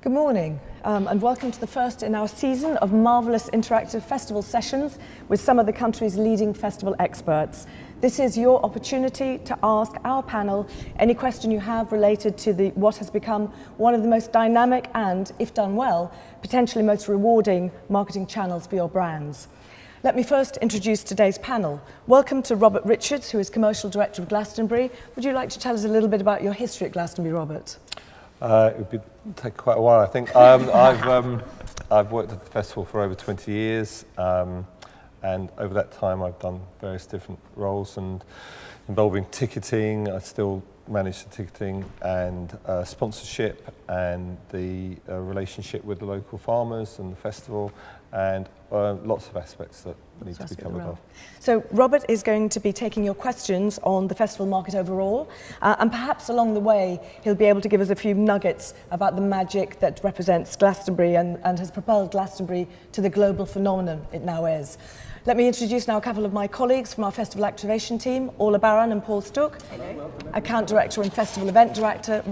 Good morning, and welcome to the first in our season of marvellous interactive festival sessions with some of the country's leading festival experts. This is your opportunity to ask our panel any question you have related to what has become one of the most dynamic and, if done well, potentially most rewarding marketing channels for your brands. Let me first introduce today's panel. Welcome to Robert Richards, who is Commercial Director of Glastonbury. Would you like to tell us a little bit about your history at Glastonbury, Robert? It would take quite a while, I think. I've worked at the festival for over 20 years, and over that time I've done various different roles and involving ticketing. I still manage the ticketing and sponsorship and the relationship with the local farmers and the festival, and lots of aspects that need to be covered off. So Robert is going to be taking your questions on the festival market overall, and perhaps along the way he'll be able to give us a few nuggets about the magic that represents Glastonbury and has propelled Glastonbury to the global phenomenon it now is. Let me introduce now a couple of my colleagues from our festival activation team, Orla Barron and Paul Stook, Account Director and Festival Event Director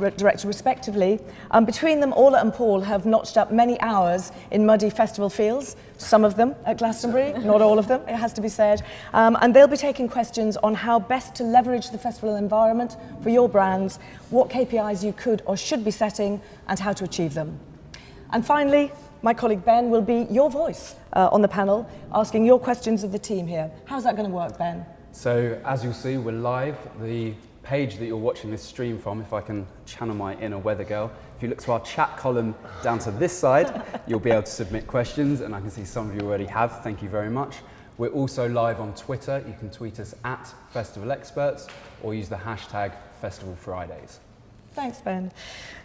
respectively. Between them, Orla and Paul have notched up many hours in muddy festival fields, some of them at Glastonbury, not all of them, it has to be said. And they'll be taking questions on how best to leverage the festival environment for your brands, what KPIs you could or should be setting, and how to achieve them. And finally, my colleague Ben will be your voice on the panel, asking your questions of the team here. How's that going to work, Ben? So, as you'll see, we're live. The page that you're watching this stream from, if I can channel my inner weather girl, if you look to our chat column down to this side, you'll be able to submit questions, and I can see some of you already have. Thank you very much. We're also live on Twitter. You can tweet us at Festival Experts or use the hashtag Festival Fridays. Thanks, Ben.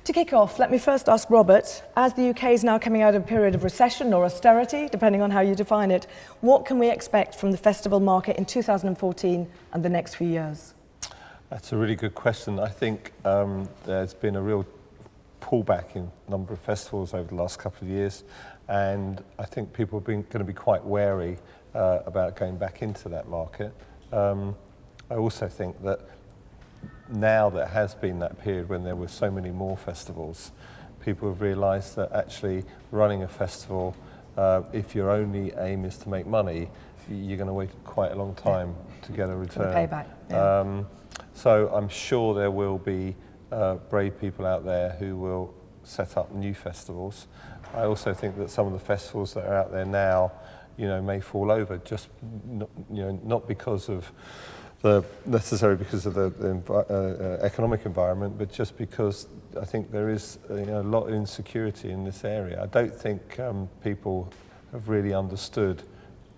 To kick off, let me first ask Robert, as the UK is now coming out of a period of recession or austerity, depending on how you define it, what can we expect from the festival market in 2014 and the next few years? That's a really good question. I think there's been a real pullback in the number of festivals over the last couple of years, and I think people are going to be quite wary about going back into that market. I also think that now there has been that period when there were so many more festivals, people have realised that actually running a festival, if your only aim is to make money, you're going to wait quite a long time to get a return. For the payback. Yeah. So I'm sure there will be brave people out there who will set up new festivals. I also think that some of the festivals that are out there now, may fall over, just not because of necessarily because of the economic environment, but just because I think there is a lot of insecurity in this area. I don't think people have really understood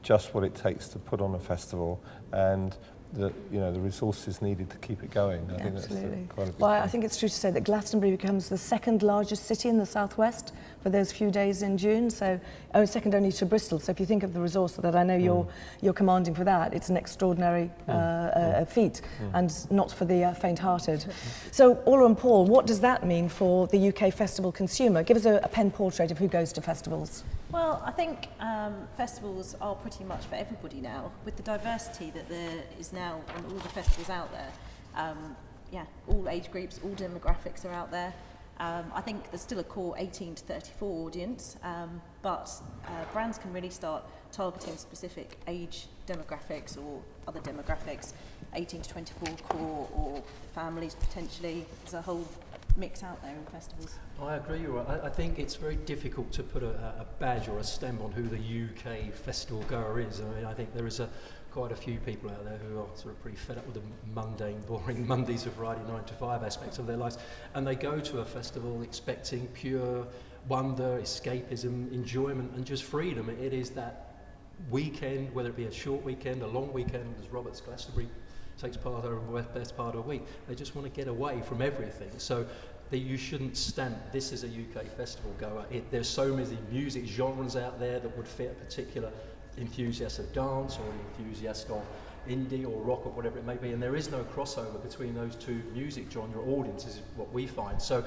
just what it takes to put on a festival and the resources needed to keep it going. I think Absolutely. That's quite a big Well, thing. I think it's true to say that Glastonbury becomes the second largest city in the southwest for those few days in June, so second only to Bristol. So if you think of the resource that I know you're commanding for that, it's an extraordinary feat, and not for the faint-hearted. So, Orla and Paul, what does that mean for the UK festival consumer? Give us a pen portrait of who goes to festivals. Well, I think festivals are pretty much for everybody now, with the diversity that there is now on all the festivals out there. All age groups, all demographics are out there. I think there's still a core 18 to 34 audience, but brands can really start targeting specific age demographics or other demographics, 18 to 24 core or families potentially. There's a whole mix out there in festivals. I agree, you're right. I think it's very difficult to put a badge or a stamp on who the UK festival goer is. I mean, I think there is quite a few people out there who are sort of pretty fed up with the mundane, boring Mondays of Friday 9 to 5 aspects of their lives, and they go to a festival expecting pure wonder, escapism, enjoyment, and just freedom. It is that weekend, whether it be a short weekend, a long weekend, as Robert's Glastonbury takes part of the best part of a week. They just want to get away from everything. So that you shouldn't stamp this as a UK festival goer. There's so many music genres out there that would fit a particular enthusiast of dance or an enthusiast of indie or rock or whatever it may be, and there is no crossover between those two music genre audiences, is what we find. So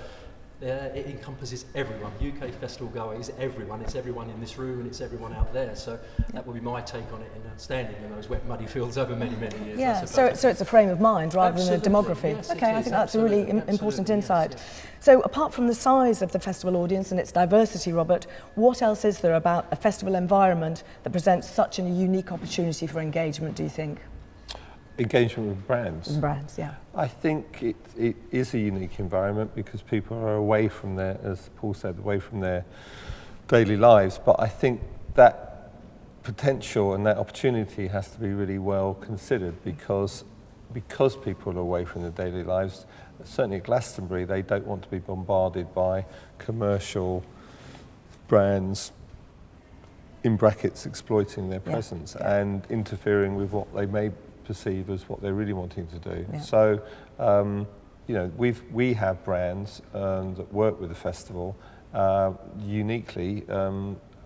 it encompasses everyone. UK festival goer is everyone. It's everyone in this room and it's everyone out there. So that would be my take on it, in standing in those wet, muddy fields over many, many years. Yeah, so it's a frame of mind rather than a demography. Yes, okay, I think that's a really important insight. Yes, yes. So apart from the size of the festival audience and its diversity, Robert, what else is there about a festival environment that presents such a unique opportunity for engagement, do you think? Engagement with brands. Brands, yeah. I think it is a unique environment because people are away from their, as Paul said, away from their daily lives. But I think that potential and that opportunity has to be really well considered because people are away from their daily lives. Certainly at Glastonbury, they don't want to be bombarded by commercial brands, in brackets, exploiting their presence and interfering with what they may perceive as what they're really wanting to do. Yeah. So, you know, we have brands that work with the festival. Uniquely,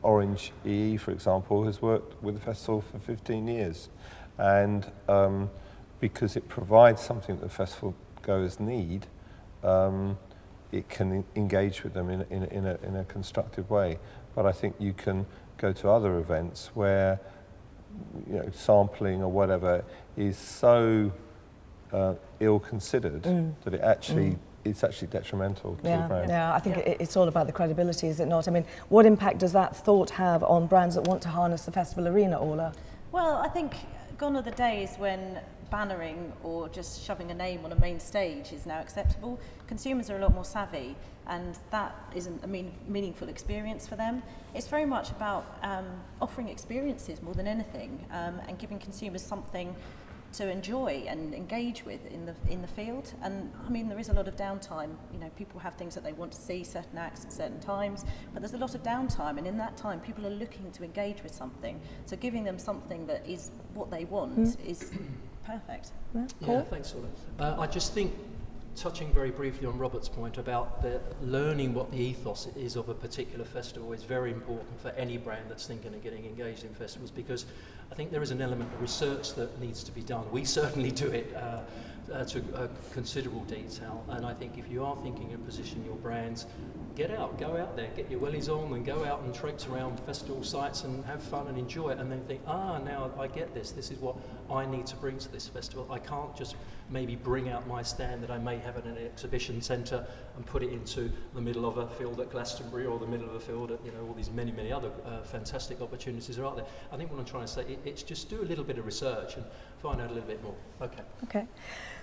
Orange EE, for example, has worked with the festival for 15 years. And because it provides something that the festival goers need, it can engage with them in a constructive way. But I think you can go to other events where, you know, sampling or whatever is so ill-considered that it's actually detrimental to the brand. Yeah, I think it's all about the credibility, is it not? I mean, what impact does that thought have on brands that want to harness the festival arena, Orla? Well, I think gone are the days when bannering or just shoving a name on a main stage is now acceptable. Consumers are a lot more savvy, and that isn't a meaningful experience for them. It's very much about offering experiences more than anything, and giving consumers something to enjoy and engage with in the field. And I mean, there is a lot of downtime. You know, people have things that they want to see, certain acts at certain times, but there's a lot of downtime, and in that time people are looking to engage with something. So giving them something that is what they want is perfect. Yeah, thanks, Orla. I just think, touching very briefly on Robert's point about learning what the ethos is of a particular festival is very important for any brand that's thinking of getting engaged in festivals, because I think there is an element of research that needs to be done. We certainly do it to considerable detail, and I think if you are thinking of positioning your brands, go out there, get your wellies on and go out and traipse around festival sites and have fun and enjoy it, and then think, now I get this is what I need to bring to this festival. I can't just maybe bring out my stand that I may have at an exhibition centre and put it into the middle of a field at Glastonbury or the middle of a field at, you know, all these many other fantastic opportunities are out there. I think what I'm trying to say, it's just do a little bit of research and find out a little bit more. Okay.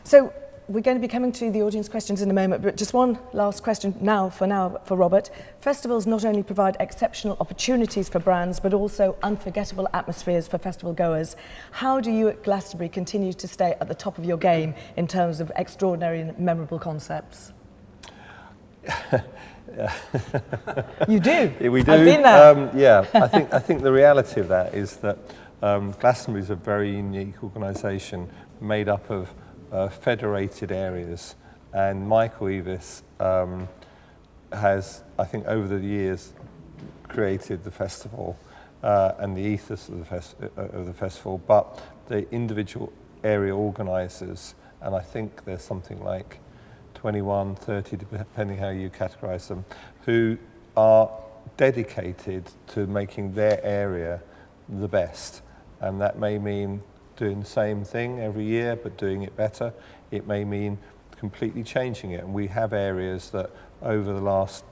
So we're going to be coming to the audience questions in a moment, but just one last question for Robert. Festivals not only provide exceptional opportunities for brands, but also unforgettable atmospheres for festival goers. How do you at Glastonbury continue to stay at the top of your game in terms of extraordinary and memorable concepts? You do? Yeah, we do. I've been there. I think the reality of that is that Glastonbury is a very unique organisation made up of federated areas, and Michael Ignis has, I think, over the years created the festival and the ethos of the festival, but the individual area organisers, and I think there's something like 21, 30, depending how you categorise them, who are dedicated to making their area the best, and that may mean doing the same thing every year but doing it better. It may mean completely changing it, and we have areas that over the last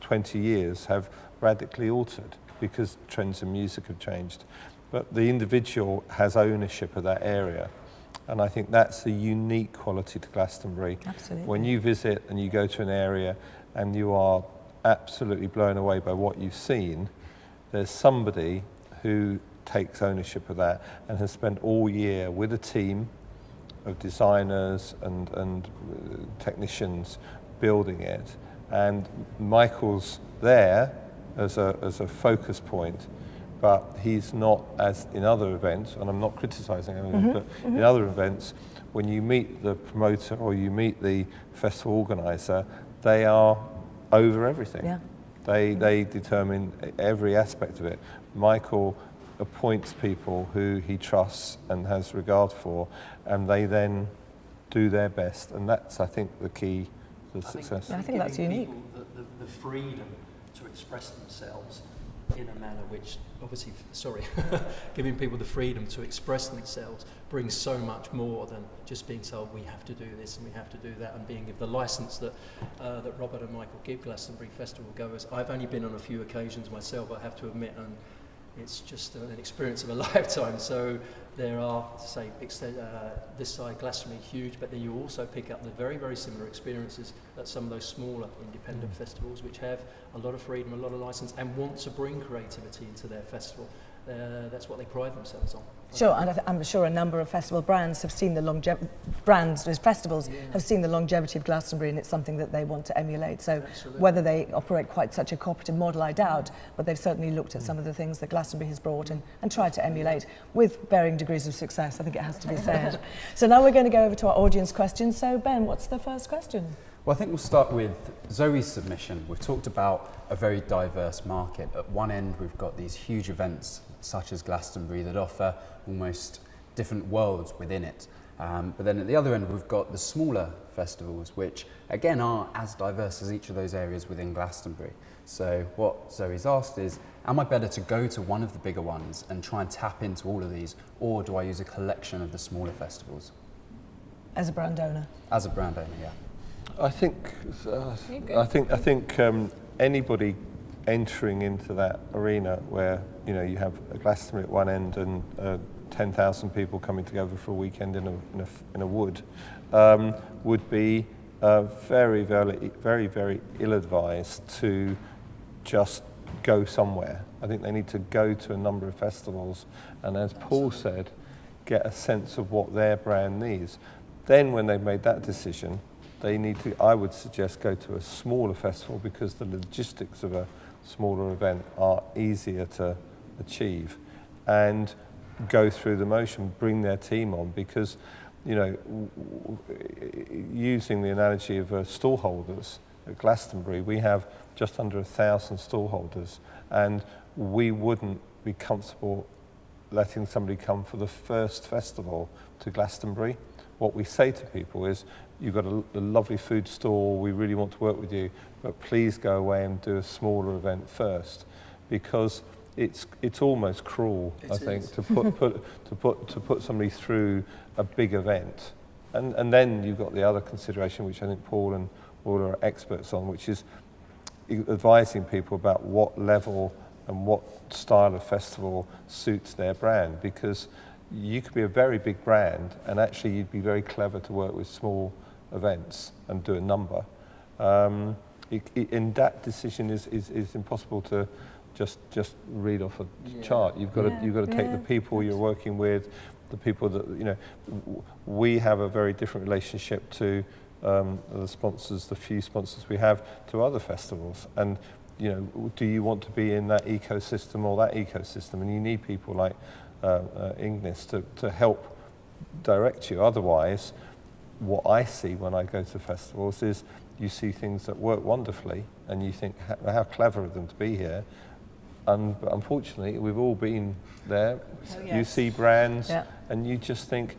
20 years have radically altered because trends in music have changed. But the individual has ownership of that area, and I think that's a unique quality to Glastonbury. Absolutely. When you visit and you go to an area and you are absolutely blown away by what you've seen, there's somebody who takes ownership of that and has spent all year with a team of designers and technicians building it. And Michael's there as a focus point, but he's not, as in other events, and I'm not criticising anyone, but in other events, when you meet the promoter or you meet the festival organiser, they are over everything. Yeah. They determine every aspect of it. Michael appoints people who he trusts and has regard for, and they then do their best, and that's, I think, the key success. I think that's giving unique. people the freedom to express themselves in a manner which, obviously, giving people the freedom to express themselves brings so much more than just being told we have to do this and we have to do that, and being given the licence that that Robert and Michael give Glastonbury Festival goers. I've only been on a few occasions myself, I have to admit, and it's just an experience of a lifetime. So there are, say, this side Glastonbury huge, but then you also pick up the very, very similar experiences at some of those smaller independent festivals, which have a lot of freedom, a lot of license, and want to bring creativity into their festival. That's what they pride themselves on. Sure, and I'm sure a number of festival brands have seen the festivals have seen the longevity of Glastonbury, and it's something that they want to emulate. So whether they operate quite such a cooperative model, I doubt, but they've certainly looked at some of the things that Glastonbury has brought and tried to emulate with varying degrees of success, I think it has to be said. So now we're going to go over to our audience questions. So Ben, what's the first question? Well, I think we'll start with Zoe's submission. We've talked about a very diverse market. At one end, we've got these huge events such as Glastonbury that offer almost different worlds within it. But then at the other end, we've got the smaller festivals, which again are as diverse as each of those areas within Glastonbury. So what Zoe's asked is, am I better to go to one of the bigger ones and try and tap into all of these, or do I use a collection of the smaller festivals? As a brand owner. As a brand owner, yeah. I think anybody entering into that arena where you have a Glastonbury at one end and 10,000 people coming together for a weekend in a wood would be very, very, very, very ill-advised to just go somewhere. I think they need to go to a number of festivals and, as Paul said, get a sense of what their brand needs. Then when they've made that decision, they need to, I would suggest, go to a smaller festival, because the logistics of a smaller event are easier to achieve, and go through the motion, bring their team on, because using the analogy of stallholders at Glastonbury, we have just under 1,000 stallholders, and we wouldn't be comfortable letting somebody come for the first festival to Glastonbury. What we say to people is, you've got a lovely food stall, we really want to work with you, but please go away and do a smaller event first, because it's almost cruel, I think, to put somebody through a big event. And then you've got the other consideration, which I think Paul and all are experts on, which is advising people about what level and what style of festival suits their brand, because you could be a very big brand and actually you'd be very clever to work with small events and do a number. And that decision is impossible to just read off a chart. You've got to take the people you're working with, the people that we have a very different relationship to the sponsors, the few sponsors we have, to other festivals. And do you want to be in that ecosystem or that ecosystem? And you need people like Ignis to help direct you. Otherwise, what I see when I go to festivals is you see things that work wonderfully and you think, how clever of them to be here. And but unfortunately, we've all been there. Oh, yes. You see brands and you just think,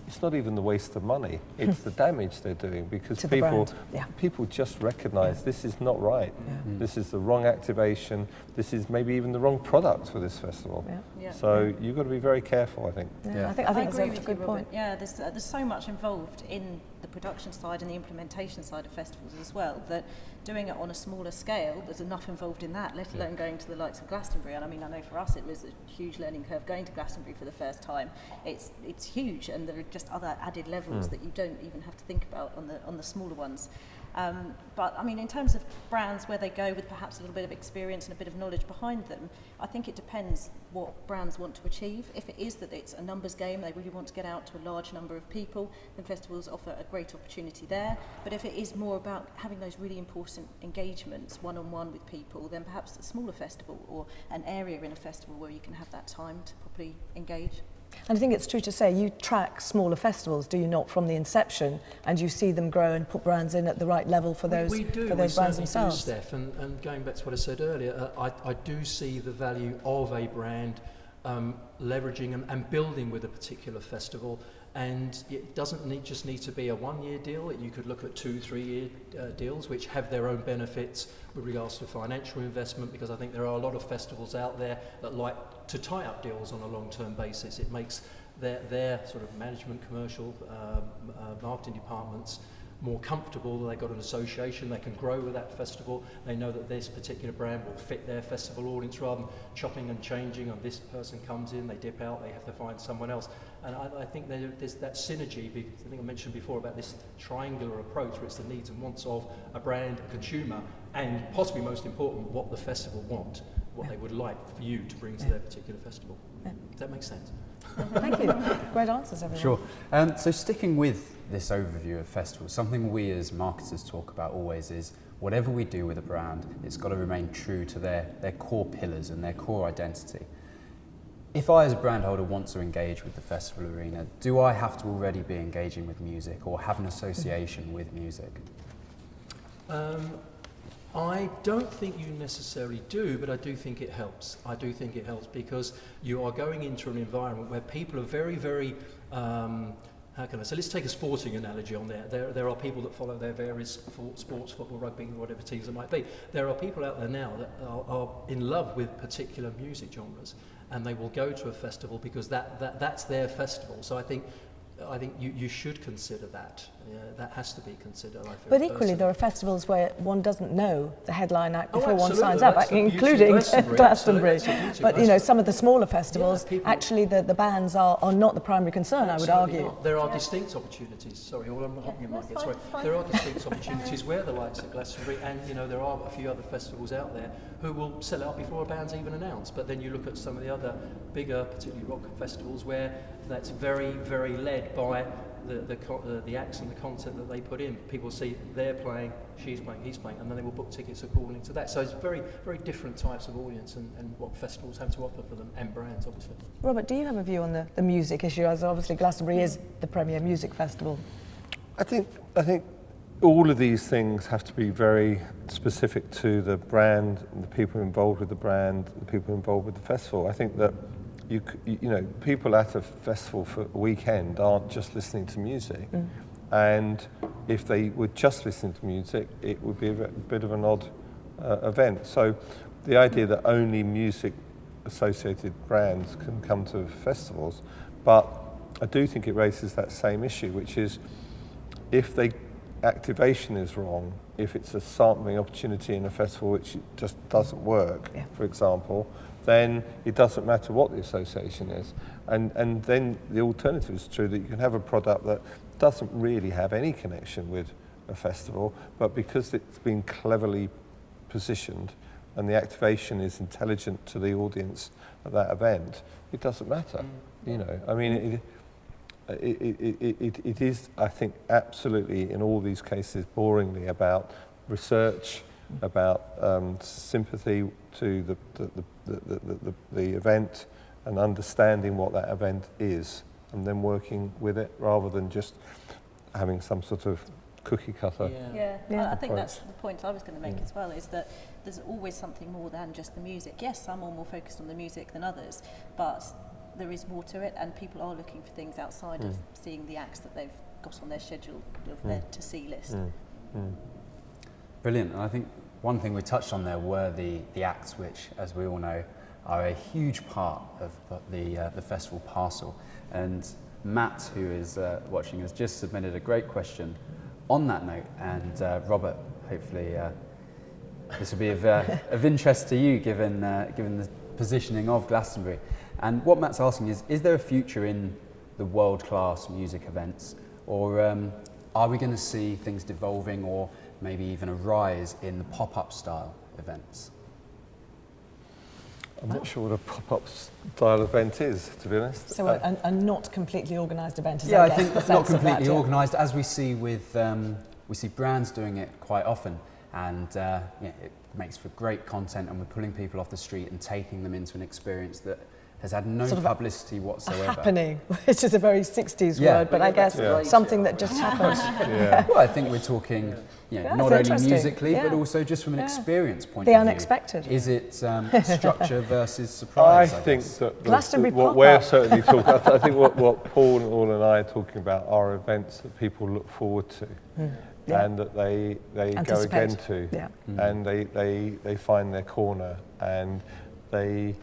it's not even the waste of money, it's the damage they're doing, because people just recognise this is not right. This is the wrong activation, this is maybe even the wrong product for this festival. So you've got to be very careful, I think. I think that's agree a with good you, point. Robert. Yeah, there's so much involved in the production side and the implementation side of festivals as well, that doing it on a smaller scale, there's enough involved in that, let alone going to the likes of Glastonbury. And I mean, I know for us it was a huge learning curve going to Glastonbury for the first time. It's huge, and there are just other added levels that you don't even have to think about on the smaller ones. But I mean, in terms of brands where they go with perhaps a little bit of experience and a bit of knowledge behind them, I think it depends what brands want to achieve. If it is that it's a numbers game, they really want to get out to a large number of people, then festivals offer a great opportunity there. But if it is more about having those really important engagements one-on-one with people, then perhaps a smaller festival or an area in a festival where you can have that time to properly engage. And I think it's true to say you track smaller festivals, do you not, from the inception, and you see them grow and put brands in at the right level for those brands themselves. Do, Steph, and going back to what I said earlier, I do see the value of a brand leveraging and building with a particular festival, And it doesn't just need to be a 1-year deal. You could look at 2-3 year deals, which have their own benefits with regards to financial investment, because I think there are a lot of festivals out there that like to tie up deals on a long-term basis. It makes their sort of management, commercial, marketing departments more comfortable. They've got an association, they can grow with that festival, they know that this particular brand will fit their festival audience, rather than chopping and changing, and this person comes in, they dip out, they have to find someone else. And I think there's that synergy, because I think I mentioned before about this triangular approach, where it's the needs and wants of a brand, a consumer, and possibly most important, what the festival want, what they would like for you to bring to their particular festival. Does that make sense? Thank you. Great answers, everyone. Sure. So sticking with this overview of festivals, something we as marketers talk about always is whatever we do with a brand, it's got to remain true to their core pillars and their core identity. If I as a brand holder want to engage with the festival arena, do I have to already be engaging with music or have an association with music? I don't think you necessarily do, but I do think it helps. I do think it helps because you are going into an environment where people are very, very, how can I say, let's take a sporting analogy on there. There are people that follow their various sports, football, rugby, whatever teams it might be. There are people out there now that are in love with particular music genres, and they will go to a festival because that's their festival. So I think you should consider that. That has to be considered. I feel, but equally, personally. there are festivals where one doesn't know the headline act before one absolutely. signs up, That's the beauty of including Glastonbury. Glastonbury. Absolutely. But you know, some of the smaller festivals, people- actually, the bands are not the primary concern. I would Absolutely argue. not. There are distinct opportunities. Sorry, all I'm hopping in that's market. Sorry. fine. There are distinct opportunities where the likes of Glastonbury, and you know there are a few other festivals out there who will sell out before a band's even announced. But then you look at some of the other bigger, particularly rock festivals, where that's very, very led by the acts and the content that they put in. People see they're playing, she's playing, he's playing, and then they will book tickets according to that. So it's very, very different types of audience and what festivals have to offer for them, and brands, obviously. Robert, do you have a view on the music issue, as obviously Glastonbury is the premier music festival? I think all of these things have to be very specific to the brand, and the people involved with the brand, the people involved with the festival. I think that you know, people at a festival for a weekend aren't just listening to music, and if they were just listening to music, it would be a bit of an odd event. So the idea that only music associated brands can come to festivals, but I do think it raises that same issue, which is if the activation is wrong, if it's a sampling opportunity in a festival which just doesn't work, for example, then it doesn't matter what the association is. And then the alternative is true, that you can have a product that doesn't really have any connection with a festival, but because it's been cleverly positioned and the activation is intelligent to the audience at that event, it doesn't matter. You know, I mean, it is, I think, absolutely in all these cases boringly about research, about sympathy to the event and understanding what that event is, and then working with it rather than just having some sort of cookie cutter. I think that's the point I was going to make as well, is that there's always something more than just the music. Yes, some are more focused on the music than others, but there is more to it, and people are looking for things outside of seeing the acts that they've got on their schedule of their to-see list. Brilliant. And I think one thing we touched on there were the acts, which, as we all know, are a huge part of the festival parcel. And Matt, who is watching, has just submitted a great question on that note. And Robert, hopefully this will be of interest to you, given the positioning of Glastonbury. And what Matt's asking is there a future in the world-class music events, or are we going to see things devolving, or maybe even a rise in the pop-up style events? I'm not sure what a pop-up style event is, to be honest. So a not completely organised event is, Yeah, I I guess, think the not sense of that, completely organised, as we see with we see brands doing it quite often, and it makes for great content, and we're pulling people off the street and taking them into an experience that has had no Sort of publicity a whatsoever. happening, which is a very 60s Yeah. word, but I guess Yeah. something that just happened. Yeah. Well, I think we're talking Yeah, not it's only interesting. musically, but Yeah. also just from an Yeah. experience point The of view. unexpected. Is it structure versus I surprise? think guess? that Glastonbury what we're pop-up. certainly talking. I think what Paul and I are talking about are events that people look forward to, Yeah. and that they go Anticipate. again to, Yeah. and they find their corner, and they,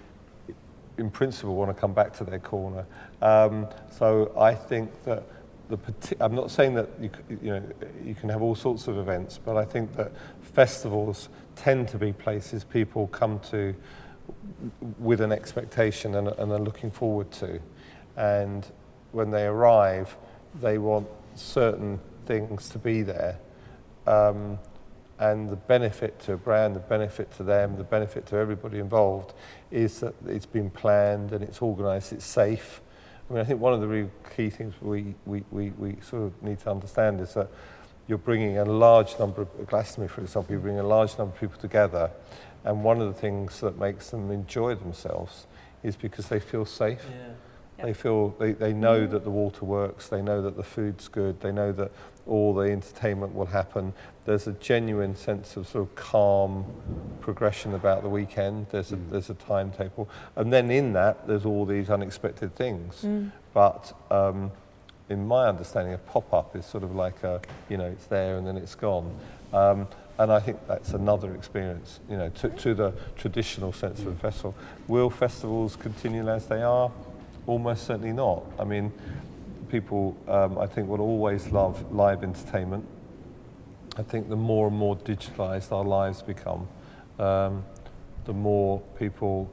in principle, want to come back to their corner. So I think that I'm not saying that you can have all sorts of events, but I think that festivals tend to be places people come to with an expectation and are looking forward to, and when they arrive, they want certain things to be there, and the benefit to a brand, the benefit to them, the benefit to everybody involved is that it's been planned and it's organised, it's safe. I mean, I think one of the really key things we sort of need to understand is that you're bringing a large number of, Glastonbury for example, you're bringing a large number of people together, and one of the things that makes them enjoy themselves is because they feel safe. Yeah. They feel, they know that the water works, they know that the food's good, they know that all the entertainment will happen. There's a genuine sense of sort of calm progression about the weekend. There's a timetable, and then in that there's all these unexpected things. But in my understanding, a pop-up is sort of like it's there and then it's gone. And I think that's another experience, to the traditional sense of a festival. Will festivals continue as they are? Almost certainly not. I mean, people, I think, will always love live entertainment. I think the more and more digitalised our lives become, the more people's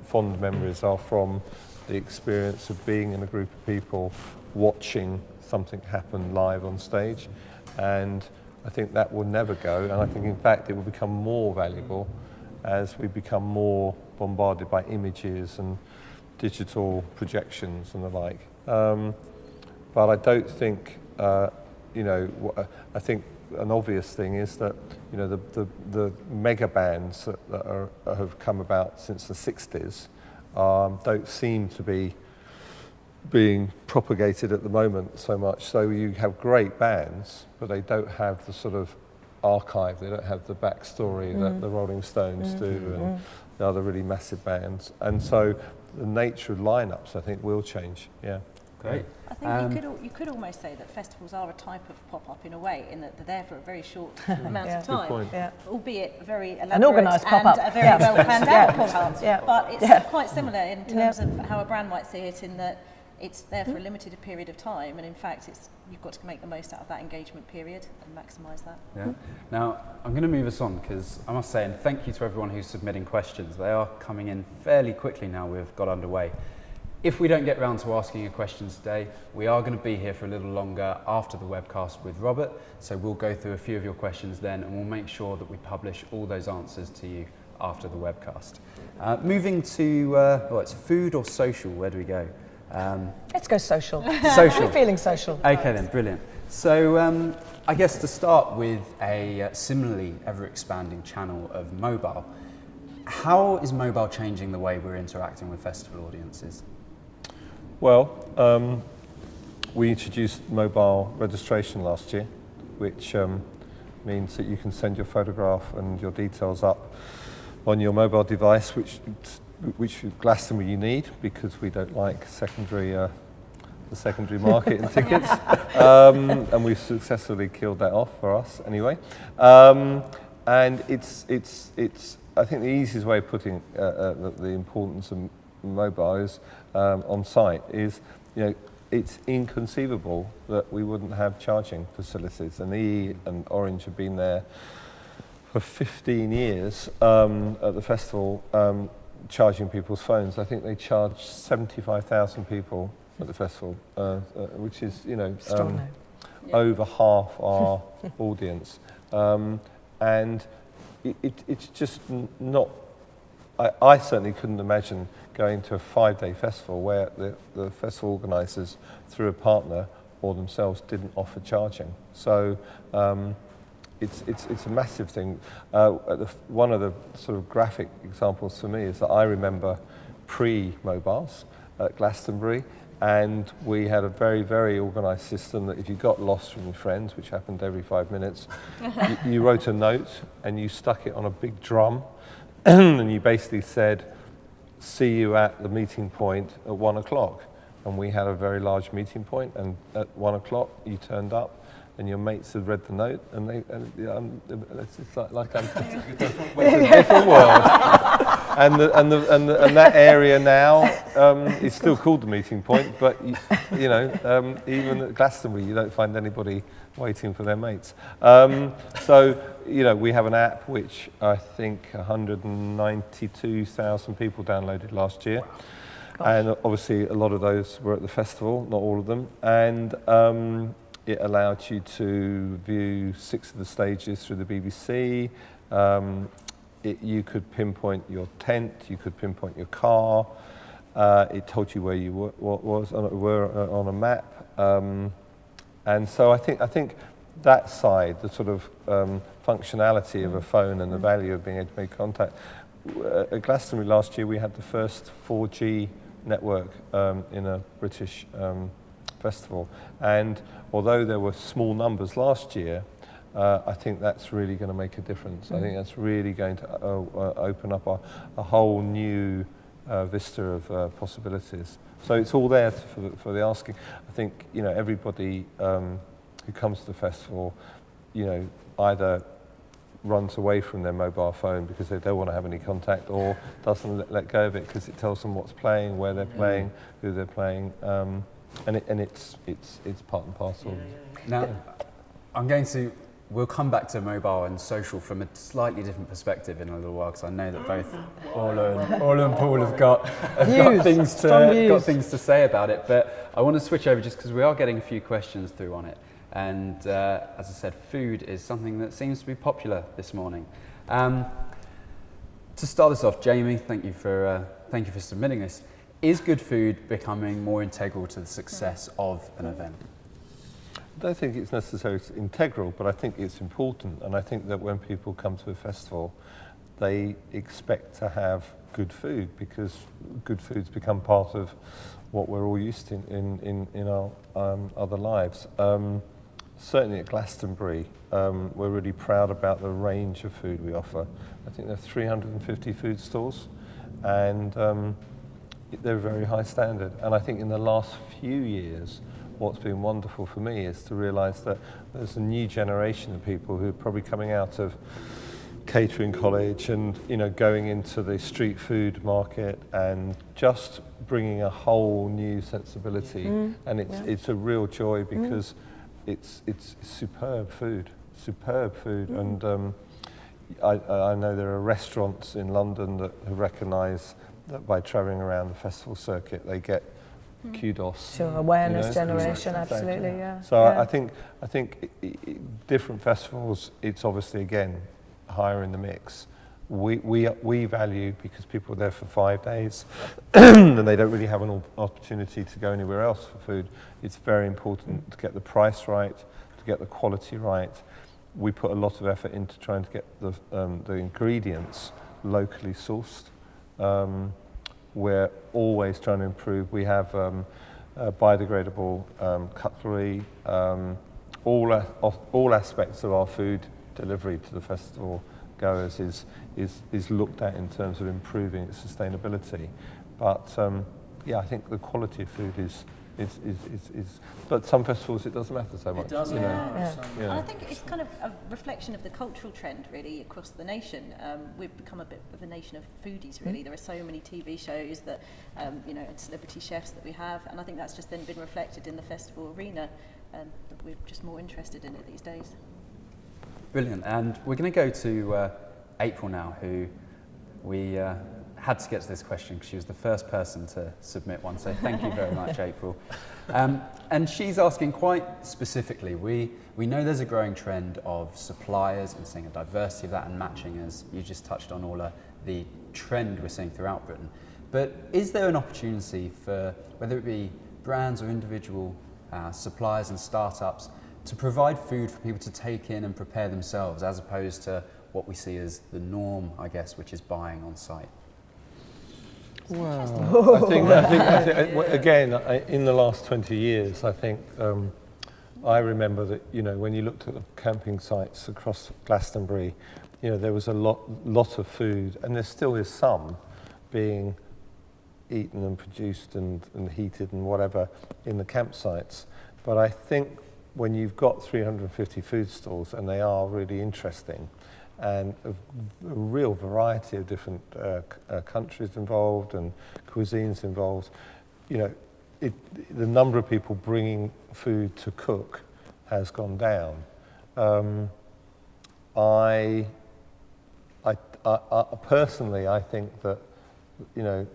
fond memories are from the experience of being in a group of people, watching something happen live on stage. And I think that will never go, and I think in fact it will become more valuable as we become more bombarded by images and digital projections and the like. But I don't think, I think an obvious thing is that, the mega bands that have come about since the 60s don't seem to be being propagated at the moment so much. So you have great bands, but they don't have the sort of archive, they don't have the backstory that the Rolling Stones do and the other really massive bands. And so the nature of lineups, I think, will change. Yeah. Great. I think you could almost say that festivals are a type of pop-up in a way, in that they're there for a very short amount of time, Good point. Yeah. albeit very elaborate An organised pop-up. and a very Yeah. well planned out pop-up. Yeah. But it's Yeah. quite similar in terms of how a brand might see it, in that it's there for a limited period of time, and in fact you've got to make the most out of that engagement period and maximise that. Yeah. Now, I'm going to move us on because I must say, and thank you to everyone who's submitting questions. They are coming in fairly quickly now we've got underway. If we don't get round to asking your questions today, we are going to be here for a little longer after the webcast with Robert, so we'll go through a few of your questions then, and we'll make sure that we publish all those answers to you after the webcast. Moving to, it's food or social, where do we go? Let's go social. Social. We're feeling social. Okay then, brilliant. So I guess to start with a similarly ever-expanding channel of mobile, how is mobile changing the way we're interacting with festival audiences? Well, we introduced mobile registration last year, which means that you can send your photograph and your details up on your mobile device, which Glastonbury you need, because we don't like the secondary market in tickets, and we've successfully killed that off for us anyway. And it's I think the easiest way of putting the importance of mobile is on site is, it's inconceivable that we wouldn't have charging facilities, and E and Orange have been there for 15 years at the festival, charging people's phones. I think they charged 75,000 people at the festival, which is, over half our audience. And it's just not, I certainly couldn't imagine going to a 5-day festival where the festival organisers, through a partner or themselves, didn't offer charging. So it's a massive thing. One of the sort of graphic examples for me is that I remember pre-mobiles at Glastonbury, and we had a very, very organised system that if you got lost from your friends, which happened every 5 minutes, you wrote a note and you stuck it on a big drum, and you basically said, "See you at the meeting point at 1 o'clock." And we had a very large meeting point, and at 1 o'clock you turned up, and your mates had read the note, and it's just like I'm a different world. And that area now is still called the meeting point, but even at Glastonbury you don't find anybody waiting for their mates. So we have an app which I think 192,000 people downloaded last year. And obviously a lot of those were at the festival, not all of them. And it allowed you to view 6 of the stages through the BBC. You could pinpoint your tent, you could pinpoint your car. It told you where you were on a map. And so I think that side, the sort of functionality of a phone and the value of being able to make contact. At Glastonbury last year, we had the first 4G network in a British festival, and although there were small numbers last year, I think that's really going to make a difference. I think that's really going to open up a whole new vista of possibilities. So it's all there for the asking. I think everybody who comes to the festival, either runs away from their mobile phone because they don't want to have any contact, or doesn't let go of it because it tells them what's playing, where they're playing, who they're playing, and it's part and parcel. Now, we'll come back to mobile and social from a slightly different perspective in a little while, because I know that both Orla and Paul have got things to say about it. But I want to switch over just because we are getting a few questions through on it. And as I said, food is something that seems to be popular this morning. To start us off, Jamie, thank you for submitting this. Is good food becoming more integral to the success of an event? I don't think it's necessarily integral, but I think it's important. And I think that when people come to a festival, they expect to have good food, because good food's become part of what we're all used to in our other lives. Certainly at Glastonbury, we're really proud about the range of food we offer. I think there are 350 food stalls, and they're very high standard. And I think in the last few years, what's been wonderful for me is to realise that there's a new generation of people who are probably coming out of catering college and going into the street food market and just bringing a whole new sensibility. And it's a real joy, because it's superb food. And I know there are restaurants in London that have recognised that by travelling around the festival circuit, they get kudos. Sure, awareness generation, absolutely, yeah. So I think different festivals, it's obviously again higher in the mix. We value, because people are there for 5 days and they don't really have an opportunity to go anywhere else for food. It's very important to get the price right, to get the quality right. We put a lot of effort into trying to get the ingredients locally sourced. We're always trying to improve. We have biodegradable cutlery. All aspects of our food delivery to the festival goers is looked at in terms of improving its sustainability. But I think the quality of food is but some festivals it doesn't matter so much. It doesn't. And I think it's kind of a reflection of the cultural trend really across the nation. We've become a bit of a nation of foodies really. There are so many TV shows that and celebrity chefs that we have, and I think that's just then been reflected in the festival arena, and we're just more interested in it these days. Brilliant. And we're going to go to April now, who we had to get to this question because she was the first person to submit one. So thank you very much, April. And she's asking quite specifically, we know there's a growing trend of suppliers and seeing a diversity of that and matching, as you just touched on, Orla, the trend we're seeing throughout Britain. But is there an opportunity for, whether it be brands or individual suppliers and startups, to provide food for people to take in and prepare themselves, as opposed to what we see as the norm, I guess, which is buying on site? Well, I think again, in the last 20 years, I think I remember that, you know, when you looked at the camping sites across Glastonbury, you know, there was a lot of food, and there still is some being eaten and produced and heated and whatever in the campsites. But I think when you've got 350 food stalls, and they are really interesting, and a real variety of different countries involved and cuisines involved, you know, the number of people bringing food to cook has gone down. I personally, I think that, you know,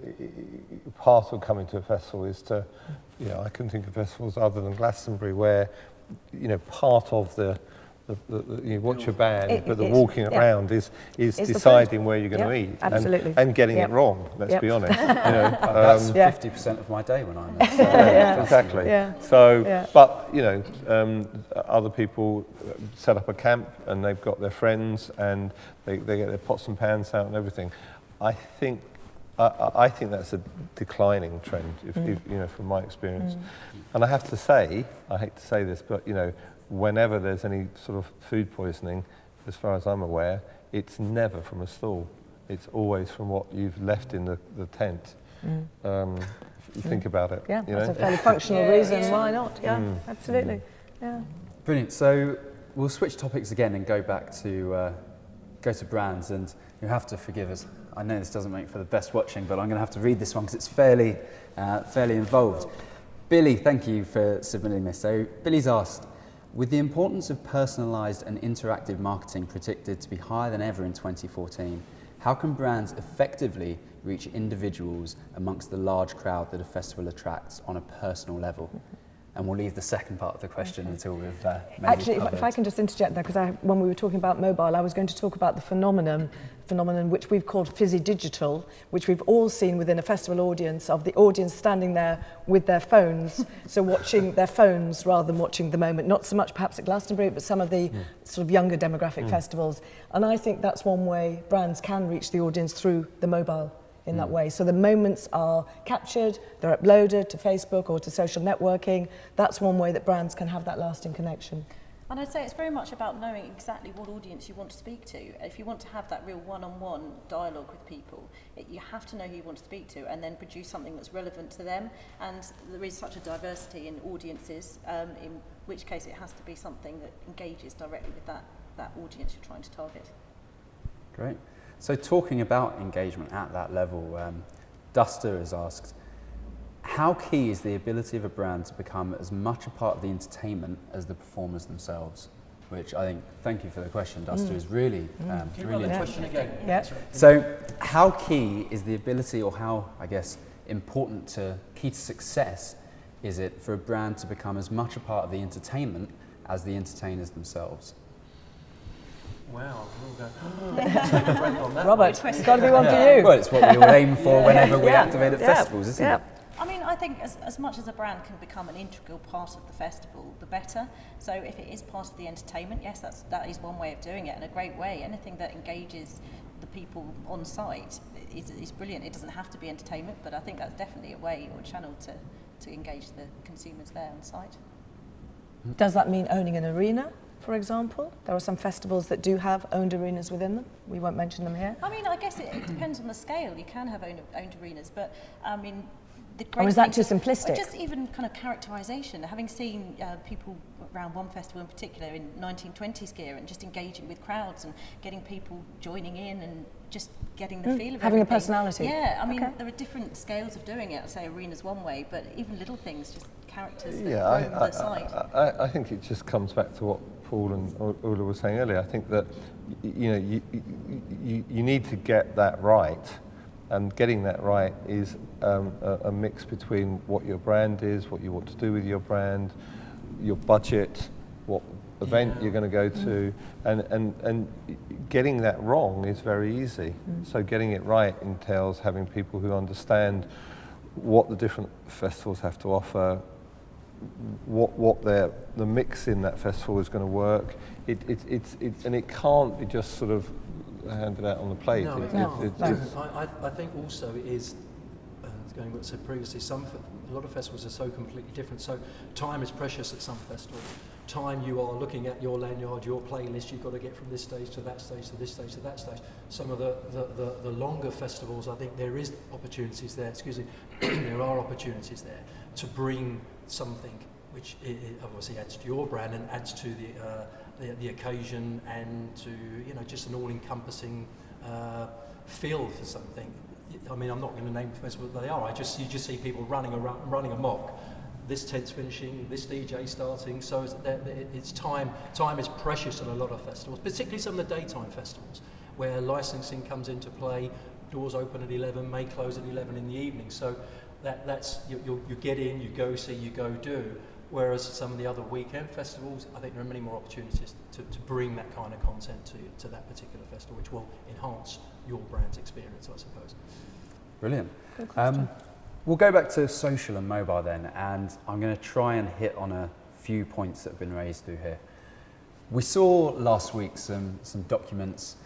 part of coming to a festival is to, you know, I can think of festivals other than Glastonbury where, you know, part of you watch your band, but the walking around is deciding where you're going to eat, absolutely, and getting it wrong. Let's be honest. You know, that's 50% of my day when I'm there. Exactly. Yeah. So, but you know, other people set up a camp and they've got their friends and they get their pots and pans out and everything. I think that's a declining trend, if you know, from my experience. And I have to say, I hate to say this, but you know, whenever there's any sort of food poisoning, as far as I'm aware, it's never from a stall. It's always from what you've left in the tent. You think about it. Yeah, you that's know? a fairly functional reason. Why not? Yeah, absolutely. Yeah. Brilliant. So we'll switch topics again and go back to brands, and you have to forgive us. I know this doesn't make for the best watching, but I'm going to have to read this one because it's fairly involved. Billy, thank you for submitting this. So Billy's asked, with the importance of personalised and interactive marketing predicted to be higher than ever in 2014, how can brands effectively reach individuals amongst the large crowd that a festival attracts on a personal level? And we'll leave the second part of the question until we've Actually, if I can just interject there, because when we were talking about mobile, I was going to talk about the phenomenon which we've called fizzy digital, which we've all seen within a festival audience, of the audience standing there with their phones, so watching their phones rather than watching the moment. Not so much perhaps at Glastonbury, but some of the sort of younger demographic festivals. And I think that's one way brands can reach the audience, through the mobile in that way. So the moments are captured, they're uploaded to Facebook or to social networking. That's one way that brands can have that lasting connection. And I'd say it's very much about knowing exactly what audience you want to speak to. If you want to have that real one-on-one dialogue with people, you have to know who you want to speak to and then produce something that's relevant to them. And there is such a diversity in audiences, in which case it has to be something that engages directly with that audience you're trying to target. Great. So talking about engagement at that level, Duster has asked, how key is the ability of a brand to become as much a part of the entertainment as the performers themselves? Which I think, thank you for the question, Duster, is really, really interesting. Yeah. So how key is the ability, or how, I guess, key to success is it for a brand to become as much a part of the entertainment as the entertainers themselves? Wow, we'll go. Robert, it's got to be one for you. Well, it's what we all aim for whenever we activate at festivals, isn't it? I mean, I think as much as a brand can become an integral part of the festival, the better. So if it is part of the entertainment, yes, that is one way of doing it, and a great way. Anything that engages the people on site is brilliant. It doesn't have to be entertainment, but I think that's definitely a way or a channel to engage the consumers there on site. Does that mean owning an arena, for example? There are some festivals that do have owned arenas within them. We won't mention them here. I mean, I guess it depends on the scale. You can have owned arenas, but I mean, or is that too simplistic? Just even kind of characterisation. Having seen people around one festival in particular in 1920s gear and just engaging with crowds and getting people joining in and just getting the feel of having everything. a personality. Yeah, I mean, there are different scales of doing it. I'd say arena's one way, but even little things, just characters that roam the site. I think it just comes back to what Paul and Ula were saying earlier. I think that you need to get that right. And getting that right is a mix between what your brand is, what you want to do with your brand, your budget, what event you're going to go to, and getting that wrong is very easy. So getting it right entails having people who understand what the different festivals have to offer, what the mix in that festival is going to work. And it can't be just sort of handed out on the plate. No, It's- I think also it is, going what I said previously, a lot of festivals are so completely different. So time is precious at some festivals. Time, you are looking at your lanyard, your playlist, you've got to get from this stage to that stage to this stage to that stage. Some of the longer festivals, I think there is opportunities there, there are opportunities there to bring something which obviously adds to your brand and adds to the occasion and to, just an all-encompassing feel for something. I mean, I'm not going to name the festival that they are. You just see people running amok. This tent's finishing, this DJ starting. So it's time. Time is precious at a lot of festivals, particularly some of the daytime festivals, where licensing comes into play. Doors open at 11, may close at 11 in the evening. So that's you get in, you go see, you go do. Whereas some of the other weekend festivals, I think there are many more opportunities to bring that kind of content to that particular festival, which will enhance your brand's experience, I suppose. Brilliant. We'll go back to social and mobile then, and I'm going to try and hit on a few points that have been raised through here. We saw last week some documents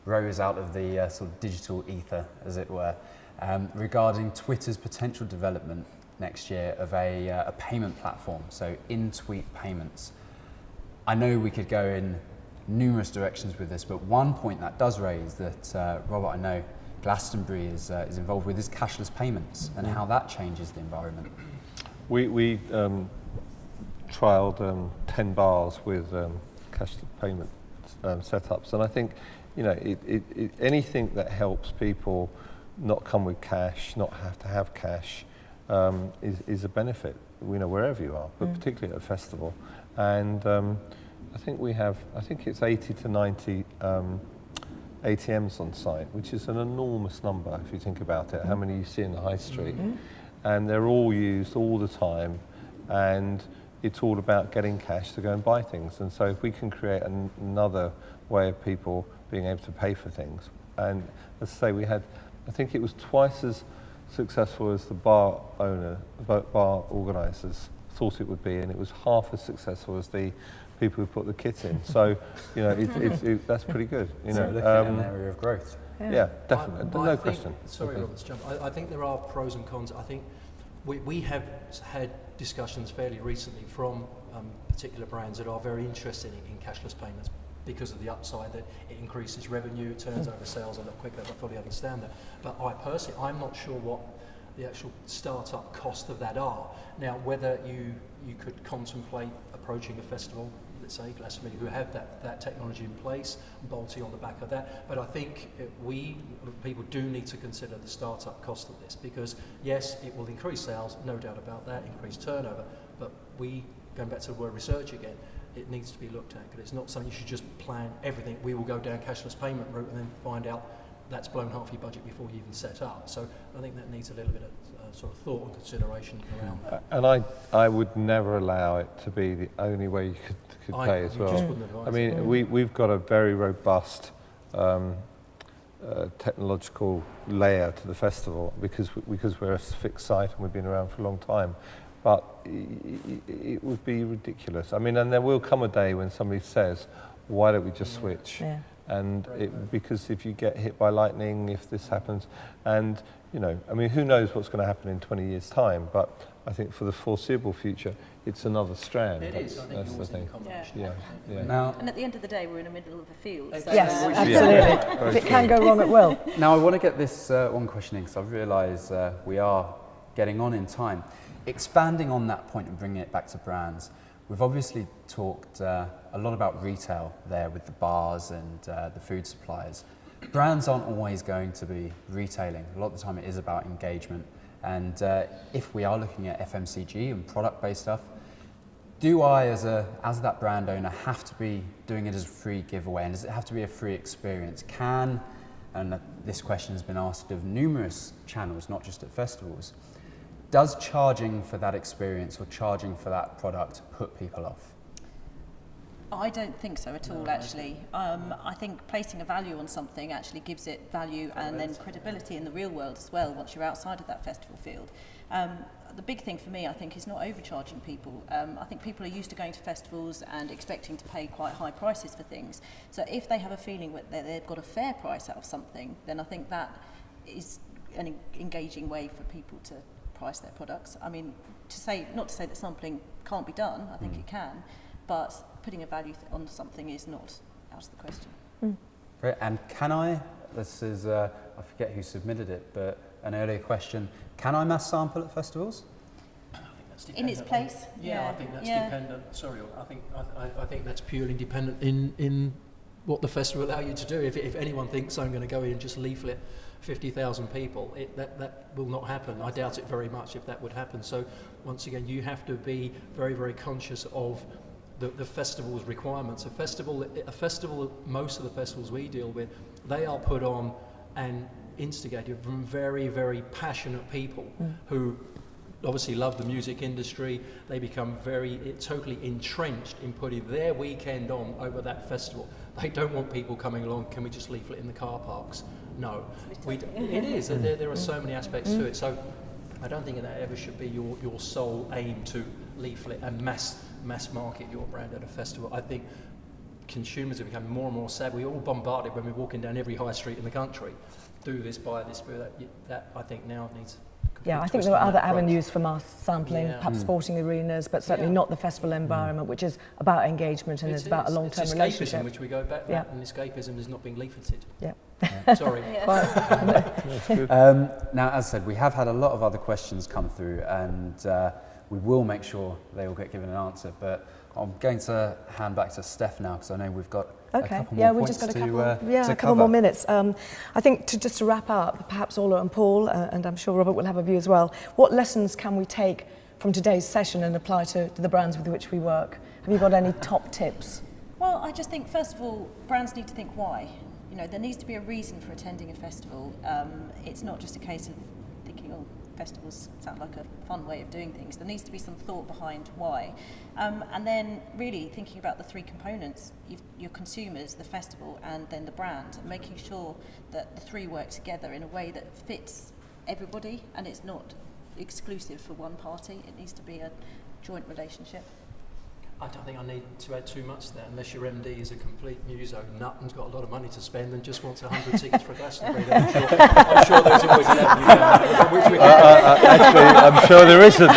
rose out of the sort of digital ether, as it were, regarding Twitter's potential development next year of a payment platform, so in-tweet payments. I know we could go in numerous directions with this, but one point that does raise that, Robert, I know Glastonbury is involved with is cashless payments and how that changes the environment. We trialled 10 bars with cashless payment setups, and I think anything that helps people not come with cash, not have to have cash, is a benefit, wherever you are, but particularly at a festival. And I think it's 80 to 90 ATMs on site, which is an enormous number if you think about it, how many you see in the high street. And they're all used all the time, and it's all about getting cash to go and buy things. And so if we can create another way of people being able to pay for things, and let's say I think it was twice as successful as the bar organisers thought it would be, and it was half as successful as the people who put the kit in. So, that's pretty good. So looking at an area of growth. Yeah, definitely, no question. Sorry, Okay. Robert, to jump. I think there are pros and cons. I think we have had discussions fairly recently from particular brands that are very interested in cashless payments because of the upside that it increases revenue, it turns over sales a lot quicker. I fully understand that. But I'm not sure what the actual startup cost of that are. Now, whether you could contemplate approaching a festival, let's say Glastonbury, who have that technology in place, bolting on the back of that. But I think people do need to consider the startup cost of this, because yes, it will increase sales, no doubt about that, increase turnover, but going back to the word research again, it needs to be looked at, because it's not something you should just plan everything. We will go down cashless payment route and then find out that's blown half your budget before you even set up. So I think that needs a little bit of sort of thought and consideration around that. And I would never allow it to be the only way you could pay as well. Just wouldn't advise I mean, we've got a very robust technological layer to the festival because we're a fixed site and we've been around for a long time. But it would be ridiculous. I mean, and there will come a day when somebody says, why don't we just switch? Yeah. And because if you get hit by lightning, if this happens, and I mean, who knows what's going to happen in 20 years' time? But I think for the foreseeable future, it's another strand. It is. I think That's you the always need a thing. combination. Yeah. Now, And at the end of the day, we're in the middle of a field. So, Yes, Yeah. absolutely. If it can go wrong, it will. Now I want to get this one question in, because I've realised we are getting on in time. Expanding on that point and bringing it back to brands, we've obviously talked a lot about retail there with the bars and the food suppliers. Brands aren't always going to be retailing. A lot of the time it is about engagement. And if we are looking at FMCG and product-based stuff, do I, as that brand owner, have to be doing it as a free giveaway? And does it have to be a free experience? And this question has been asked of numerous channels, not just at festivals, does charging for that experience or charging for that product put people off? I don't think so at all, actually. I think placing a value on something actually gives it value and then credibility in the real world as well, once you're outside of that festival field. The big thing for me, I think, is not overcharging people. I think people are used to going to festivals and expecting to pay quite high prices for things. So if they have a feeling that they've got a fair price out of something, then I think that is an engaging way for people to price their products. I mean, not to say that sampling can't be done, I think it can, but putting a value on something is not out of the question. Great. And this is, I forget who submitted it, but an earlier question, can I mass sample at festivals? In its place? I think that's dependent. Sorry, I think that's purely dependent in what the festival allow you to do. If anyone thinks I'm going to go in and just leaflet 50,000 people, that will not happen. I doubt it very much if that would happen. So once again, you have to be very, very conscious of the festival's requirements. A festival, most of the festivals we deal with, they are put on and instigated from very, very passionate people who obviously love the music industry. They become totally entrenched in putting their weekend on over that festival. They don't want people coming along, can we just leaflet in the car parks? No, it is. There are so many aspects to it. So I don't think that ever should be your sole aim to leaflet and mass market your brand at a festival. I think consumers are becoming more and more savvy. We're all bombarded when we're walking down every high street in the country. Do this, buy this, buy that. That I think now needs. Yeah, I think there are other avenues for mass sampling, perhaps sporting arenas, but certainly not the festival environment, which is about engagement and is about a long-term it's relationship. Escapism, which we go back and escapism is not being leafleted. Yeah. Sorry. Now, as I said, we have had a lot of other questions come through, and we will make sure they all get given an answer. But I'm going to hand back to Steph now, because I know we've got a couple more points to a couple more minutes. I think just to wrap up, perhaps Orla and Paul, and I'm sure Robert will have a view as well, what lessons can we take from today's session and apply to the brands with which we work? Have you got any top tips? Well, I just think, first of all, brands need to think why. You know, there needs to be a reason for attending a festival. It's not just a case of thinking, oh, festivals sound like a fun way of doing things. There needs to be some thought behind why. And then really thinking about the three components, your consumers, the festival, and then the brand, and making sure that the three work together in a way that fits everybody and it's not exclusive for one party. It needs to be a joint relationship. I don't think I need to add too much there, unless your MD is a complete muso nut and's got a lot of money to spend and just wants 100 tickets for Glastonbury. I'm sure there's always an avenue which we actually, I'm sure there isn't.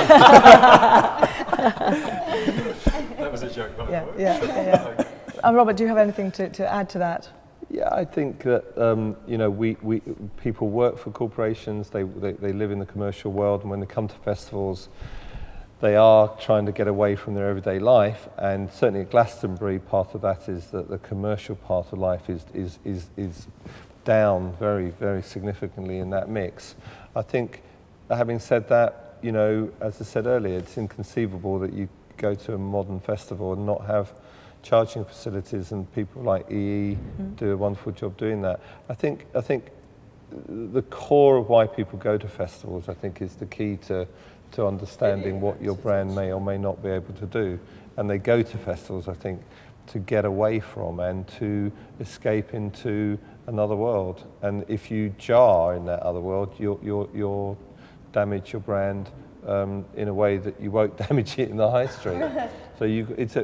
That was a joke, by the way. Yeah. Robert, do you have anything to add to that? Yeah, I think that we people work for corporations. They live in the commercial world, and when they come to festivals, they are trying to get away from their everyday life, and certainly at Glastonbury, part of that is that the commercial part of life is down very, very significantly in that mix. I think, having said that, as I said earlier, it's inconceivable that you go to a modern festival and not have charging facilities, and people like EE do a wonderful job doing that. I think the core of why people go to festivals, I think, is the key to understanding what your brand may or may not be able to do. And they go to festivals, I think, to get away from and to escape into another world. And if you jar in that other world, you'll damage your brand in a way that you won't damage it in the high street. So it's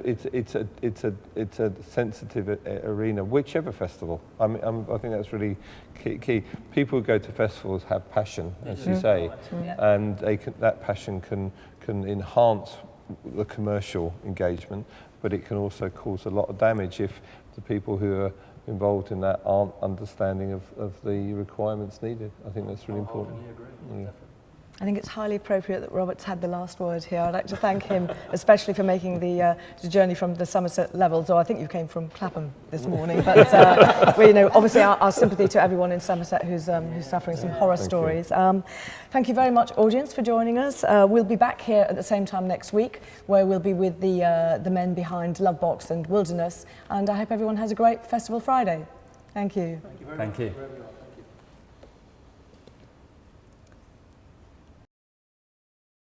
a sensitive arena, whichever festival. I think that's really key. People who go to festivals have passion, as you say, and that passion can enhance the commercial engagement, but it can also cause a lot of damage if the people who are involved in that aren't understanding of the requirements needed. I think that's really important. I think it's highly appropriate that Robert's had the last word here. I'd like to thank him, especially for making the journey from the Somerset level. So I think you came from Clapham this morning, but obviously our sympathy to everyone in Somerset who's suffering some horror stories. Thank you very much, audience, for joining us. We'll be back here at the same time next week, where we'll be with the men behind Lovebox and Wilderness. And I hope everyone has a great Festival Friday. Thank you. Thank you very much.